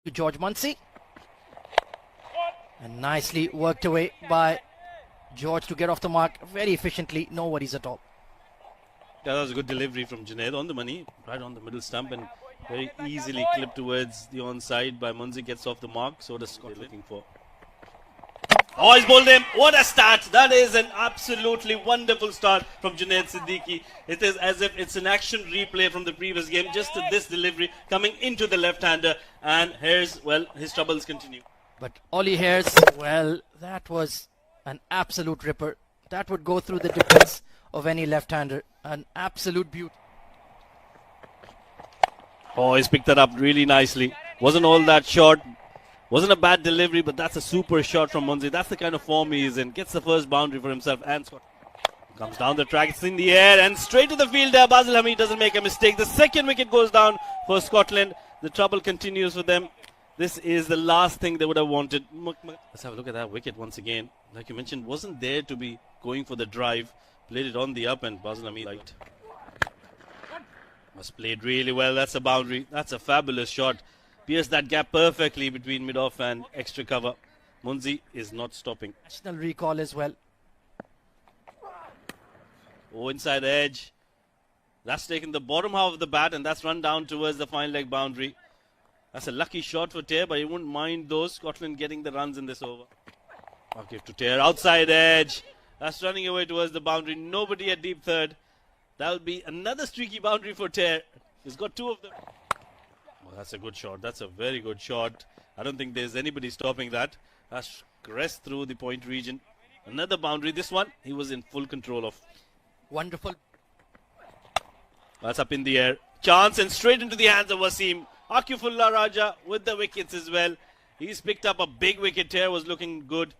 to George Muncy. And nicely worked away by George to get off the mark very efficiently. No worries at all. That was a good delivery from Junaid on the money, right on the middle stump, and very easily clipped towards the onside by Muncy. Gets off the mark. So does Scott looking for. Oh, he's bowled him. What a start. That is an absolutely wonderful start from Junaid Siddiqui. It is as if it's an action replay from the previous game. Just this delivery coming into the left-hander. And here's, well, his troubles continue. But Ollie Hares, well, that was an absolute ripper. That would go through the defense of any left-hander. An absolute beauty. Oh, he's picked that up really nicely. Wasn't all that short. Wasn't a bad delivery, but that's a super shot from Muncy. That's the kind of form he is in. Gets the first boundary for himself and Scott. Comes down the track, it's in the air and straight to the fielder. Basil Hamid doesn't make a mistake. The second wicket goes down for Scotland. The trouble continues for them. This is the last thing they would have wanted. Let's have a look at that wicket once again. Like you mentioned, wasn't there to be going for the drive. Played it on the up and Basil Hamid liked. Was played really well. That's a boundary. That's a fabulous shot. Pierced that gap perfectly between mid-off and extra cover. Muncy is not stopping. National recall as well. Oh, inside edge. That's taken the bottom half of the bat and that's run down towards the fine leg boundary. That's a lucky shot for Tare, but you wouldn't mind those. Scotland getting the runs in this over. Okay, to Tare. Outside edge. That's running away towards the boundary. Nobody at deep third. That'll be another streaky boundary for Tare. He's got two of them. Oh, that's a good shot. That's a very good shot. I don't think there's anybody stopping that. That's crest through the point region. Another boundary. This one, he was in full control of. Wonderful. That's up in the air. Chance and straight into the hands of Wasim. Akifullah Raja with the wickets as well. He's picked up a big wicket. Tare was looking good.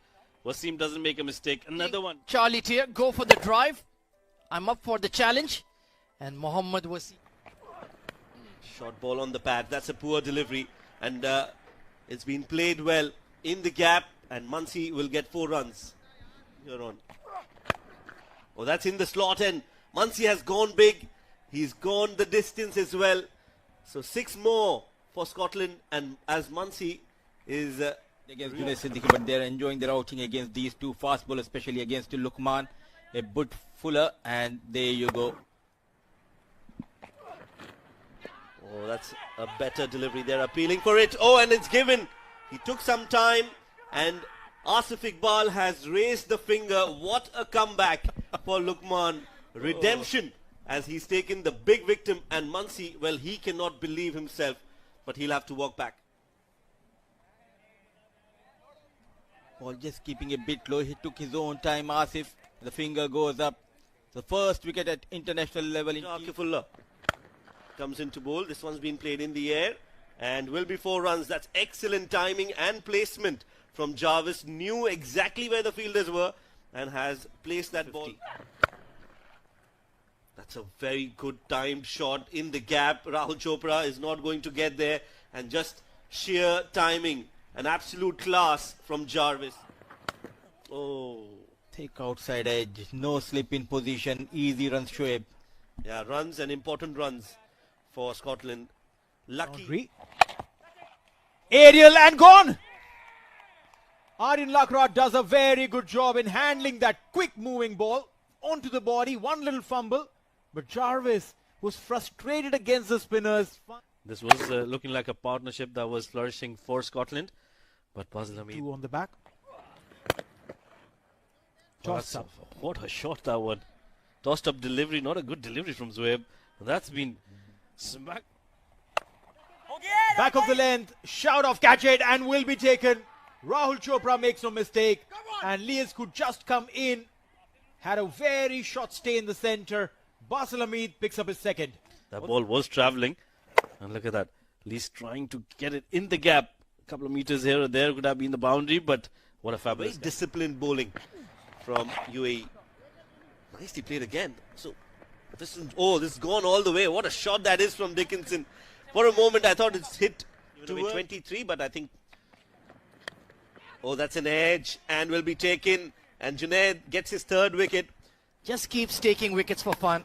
Wasim doesn't make a mistake. Another one. Charlie Tare, go for the drive. I'm up for the challenge. And Mohammad Wasim. Short ball on the pad. That's a poor delivery. And it's been played well in the gap. And Muncy will get 4 runs. Here on. Oh, that's in the slot. And Muncy has gone big. He's gone the distance as well. So 6 more for Scotland. And as Muncy is... against Junaid Siddiqui, but they're enjoying their outing against these two fast bowlers, especially against Lukman, a bit fuller, and there you go. Oh, that's a better delivery. They're appealing for it. Oh, and it's given. He took some time, and Asif Iqbal has raised the finger. What a comeback for Lukman. Redemption as he's taken the big victim, and Muncy, well, he cannot believe himself, but he'll have to walk back. Well, just keeping a bit low. He took his own time, Asif. The finger goes up. The first wicket at international level. Akifullah comes into bowl. This one's been played in the air and will be 4 runs. That's excellent timing and placement from Jarvis. Knew exactly where the fielders were and has placed that 50. Ball. That's a very good timed shot in the gap. Rahul Chopra is not going to get there, and just sheer timing. An absolute class from Jarvis. Oh. Take outside edge. No slip in position. Easy runs, Shoaib. Yeah, runs and important runs for Scotland. Lucky. Boundary. Aerial and gone. Aryan Lakra does a very good job in handling that quick moving ball onto the body. One little fumble. But Jarvis was frustrated against the spinners. This was looking like a partnership that was flourishing for Scotland. But Basil Hamid. 2 on the back. Tossed up. What a shot that one. Tossed up delivery. Not a good delivery from Zoeb. That's been smacked. Back of the length. Shout off, catch it, and will be taken. Rahul Chopra makes no mistake. And Lias could just come in. Had a very short stay in the center. Basil Hamid picks up his second. That ball was travelling. And look at that. At least trying to get it in the gap. A couple of meters here or there could have been the boundary, but what a fabulous. Very disciplined bowling from UAE. Nicely played again. So this is gone all the way. What a shot that is from Dickinson. For a moment I thought it's hit to 23, but I think... Oh, that's an edge and will be taken. And Junaid gets his 3rd wicket. Just keeps taking wickets for fun.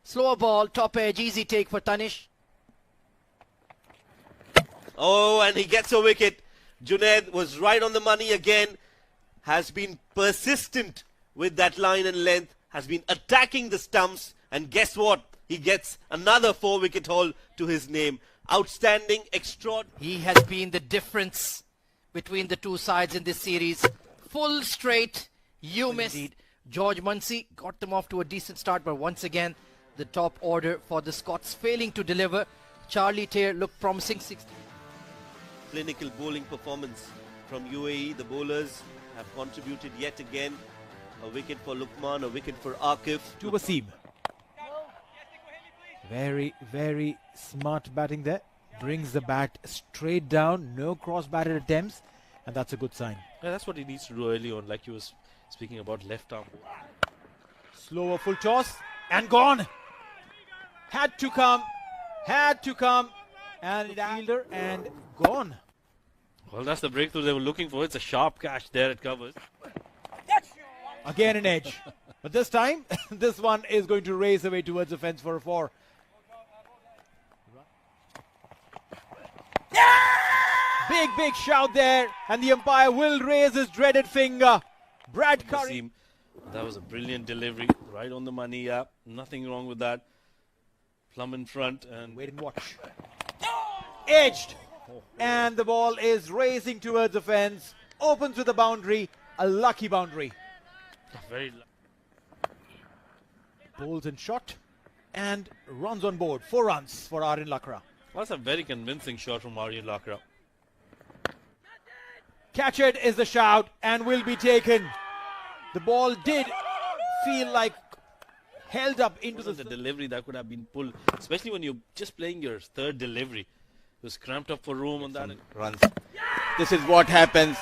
Slower ball, top edge, easy take for Tanish. Oh, and he gets a wicket. Junaid was right on the money again. Has been persistent with that line and length. Has been attacking the stumps. And guess what? He gets another 4-wicket haul to his name. Outstanding, extraordinary. He has been the difference between the two sides in this series. Full straight, you missed. George Munsey got them off to a decent start, but once again, the top order for the Scots failing to deliver. Charlie Taylor looked promising. 60. Clinical bowling performance from UAE. The bowlers have contributed yet again. A wicket for Lukman, a wicket for Akif. To Wasim. Very, very smart batting there. Brings the bat straight down. No cross-batted attempts. And that's a good sign. Yeah, that's what he needs to do early on, like he was speaking about left arm. Slower full toss. And gone. Had to come. Had to come. And fielder and gone. Well, that's the breakthrough they were looking for. It's a sharp catch there at covers. Again an edge. But this time, this one is going to race away towards the fence for a 4. Big shout there, and the umpire will raise his dreaded finger. Brad Curry. Wasim, that was a brilliant delivery, right on the money. Yeah, nothing wrong with that. Plumb in front and Wait and watch. Edged. And the ball is racing towards the fence. Opens with a boundary. A lucky boundary. very. Bowls and shot. And runs on board. 4 runs for Aryan Lakra. That's a very convincing shot from Aryan Lakra. Catch it is the shout and will be taken. The ball did feel like held up into The delivery that could have been pulled, especially when you're just playing your third delivery. It was cramped up for room on that. Runs. This is what happens.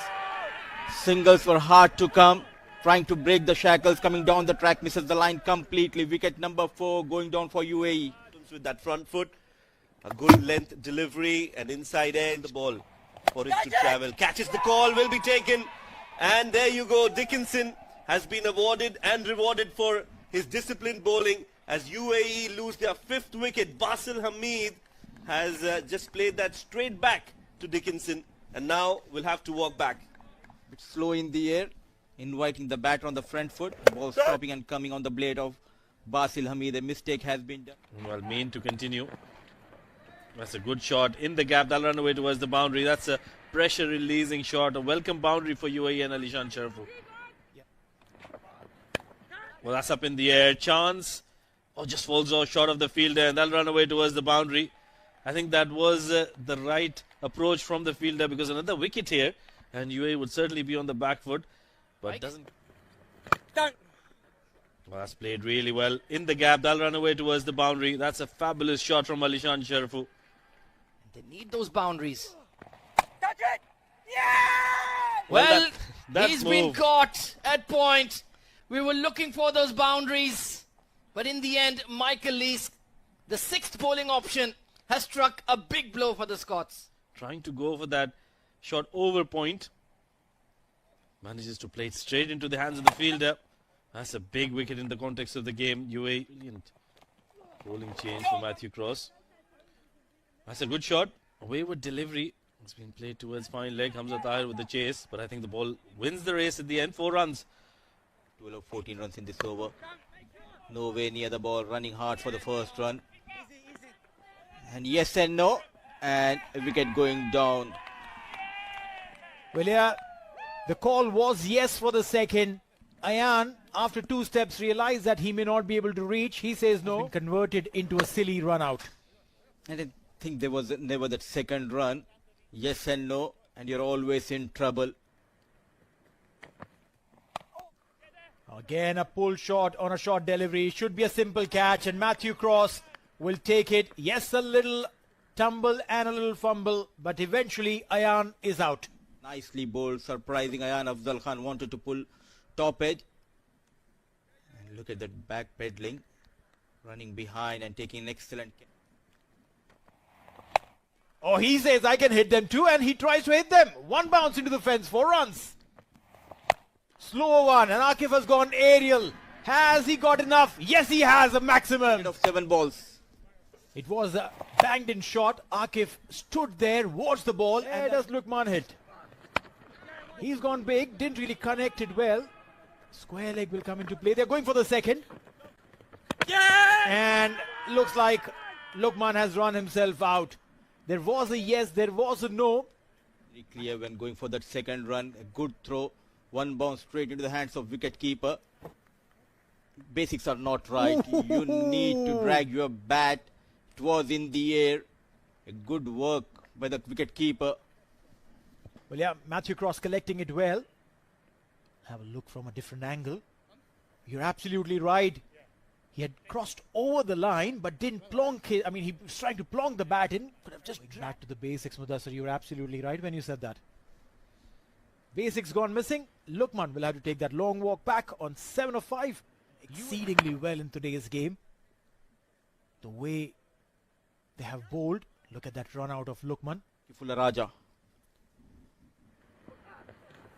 Singles were hard to come. Trying to break the shackles, coming down the track, misses the line completely. Wicket number 4 going down for UAE. With that front foot. A good length delivery and inside edge. The ball for it to travel. Catches the call, will be taken. And there you go. Dickinson has been awarded and rewarded for his disciplined bowling as UAE lose their 5th wicket. Basil Hamid has just played that straight back to Dickinson and now will have to walk back. Bit slow in the air, inviting the batter on the front foot. Ball stopping and coming on the blade of Basil Hamid. A mistake has been done. Well, mean to continue. That's a good shot in the gap. That'll run away towards the boundary. That's a pressure releasing shot. A welcome boundary for UAE and Alishan Sharafu. Well, that's up in the air. Chance. Oh, just falls off short of the fielder and that'll run away towards the boundary. I think that was the right approach from the fielder because another wicket here and UAE would certainly be on the back foot. But doesn't. Well, that's played really well. In the gap, that'll run away towards the boundary. That's a fabulous shot from Alishan Sharafu. They need those boundaries. Touch it! Yeah! Well, that he's move. been caught at point. We were looking for those boundaries. But in the end, Michael Lees, the 6th bowling option, has struck a big blow for the Scots. Trying to go for that shot over point. Manages to play it straight into the hands of the fielder. That's a big wicket in the context of the game. UAE, brilliant bowling change for Matthew Cross. That's a good shot. A wayward delivery. It's been played towards fine leg. Hamza Tahir with the chase. But I think the ball wins the race at the end. 4 runs. 12 of 14 runs in this over. Nowhere near the ball. Running hard for the first run. And yes and no. And a wicket going down. Well, yeah, the call was yes for the second. Ayan, after 2 steps, realized that he may not be able to reach. He says no. Been converted into a silly run out. And I think there was never that second run. Yes and no. And you're always in trouble. Again, a pull shot on a short delivery. Should be a simple catch. And Matthew Cross will take it. Yes, a little tumble and a little fumble. But eventually, Ayan is out. Nicely bowled. Surprising. Ayan Afzal Khan wanted to pull top edge. And look at that back pedaling. Running behind and taking an excellent catch. Oh, he says, I can hit them too. And he tries to hit them. 1 bounce into the fence. 4 runs. Slower one. And Akif has gone aerial. Has he got enough? Yes, he has a maximum. Of 7 balls. It was a banged in shot. Akif stood there, watched the ball, and does Lukman hit. He's gone big, didn't really connect it well. Square leg will come into play. They're going for the second. And looks like Lukman has run himself out. There was a yes, there was a no. Very clear when going for that second run. A good throw. One bounce straight into the hands of wicket-keeper. Basics are not right. You need to drag your bat. It was in the air. A good work by the wicket-keeper. Well, yeah, Matthew Cross collecting it well. Have a look from a different angle. You're absolutely right. He had crossed over the line but didn't plonk it. I mean, he was trying to plonk the bat in. Could have just back to the basics, Mudassar. You were absolutely right when you said that. Basics gone missing. Lukman will have to take that long walk back on 7 of 5. Exceedingly well in today's game. The way they have bowled. Look at that run out of Lukman. Fuller Raja.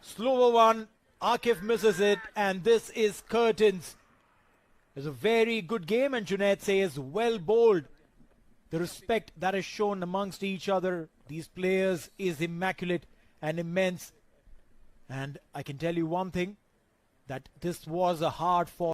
Slower one. Akif misses it, and this is curtains. It's a very good game, and Junaid says well bowled. The respect that is shown amongst each other, these players, is immaculate and immense. And I can tell you one thing, that this was a hard fought